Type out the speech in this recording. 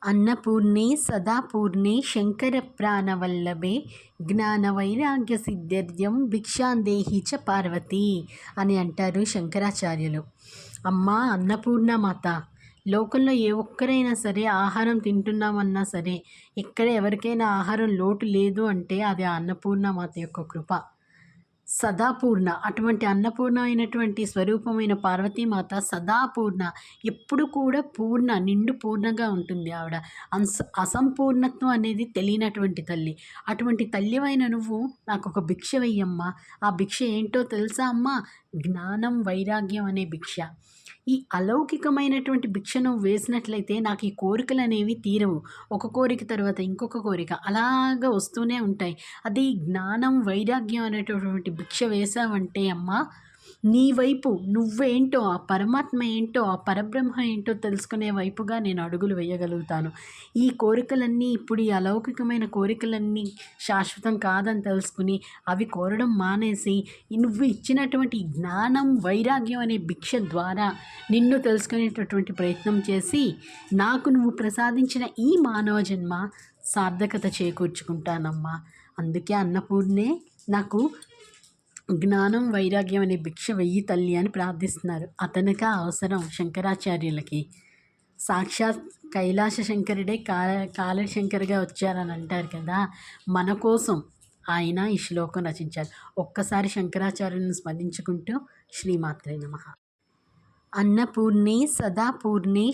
అన్నపూర్ణే సదాపూర్ణే శంకర ప్రాణవల్లభే జ్ఞానవైరాగ్య సిద్ధ్యర్థం భిక్షాందేహి చ పార్వతి అని అంటారు శంకరాచార్యులు. అమ్మ అన్నపూర్ణ మాత, లోకంలో ఏ ఒక్కరైనా సరే ఆహారం తింటున్నామన్నా సరే, ఎక్కడ ఎవరికైనా ఆహారం లోటు లేదు అంటే అది ఆ అన్నపూర్ణ మాత యొక్క కృప. సదాపూర్ణ, అటువంటి అన్నపూర్ణ అయినటువంటి స్వరూపమైన పార్వతీమాత సదాపూర్ణ, ఎప్పుడు కూడా పూర్ణ, నిండు పూర్ణంగా ఉంటుంది ఆవిడ. అసంపూర్ణత్వం అనేది తెలియనటువంటి తల్లి. అటువంటి తల్లివైన నువ్వు నాకు ఒక భిక్ష వెయ్యమ్మా. ఆ భిక్ష ఏంటో తెలుసా అమ్మా? జ్ఞానం వైరాగ్యం అనే భిక్ష. ఈ అలౌకికమైనటువంటి భిక్ష నువ్వు వేసినట్లయితే నాకు ఈ కోరికలు అనేవి తీరవు. ఒక కోరిక తర్వాత ఇంకొక కోరిక అలాగా వస్తూనే ఉంటాయి. అది జ్ఞానం వైరాగ్యం అనేటటువంటి భిక్ష వేశావంటే అమ్మ, నీ వైపు నువ్వేంటో, ఆ పరమాత్మ ఏంటో, ఆ పరబ్రహ్మ ఏంటో తెలుసుకునే వైపుగా నేను అడుగులు వేయగలుగుతాను. ఈ కోరికలన్నీ, ఇప్పుడు ఈ అలౌకికమైన కోరికలన్నీ శాశ్వతం కాదని తెలుసుకుని అవి కోరడం మానేసి, నువ్వు ఇచ్చినటువంటి జ్ఞానం వైరాగ్యం అనే భిక్ష ద్వారా నిన్ను తెలుసుకునేటటువంటి ప్రయత్నం చేసి నాకు నువ్వు ప్రసాదించిన ఈ మానవ జన్మ సార్థకత చేకూర్చుకుంటానమ్మా. అందుకే అన్నపూర్ణే నాకు జ్ఞానం వైరాగ్యం అనే భిక్ష వెయ్యి తల్లి అని ప్రార్థిస్తున్నారు. అతనికా అవసరం శంకరాచార్యులకి. సాక్షాత్ కైలాస శంకరుడే కాళశంకర్గా వచ్చారని అంటారు కదా, మన కోసం ఆయన ఈ శ్లోకం రచించారు. ఒక్కసారి శంకరాచార్యులను స్మరించుకుంటూ శ్రీమాత్రే నమః. అన్నపూర్ణే సదాపూర్ణే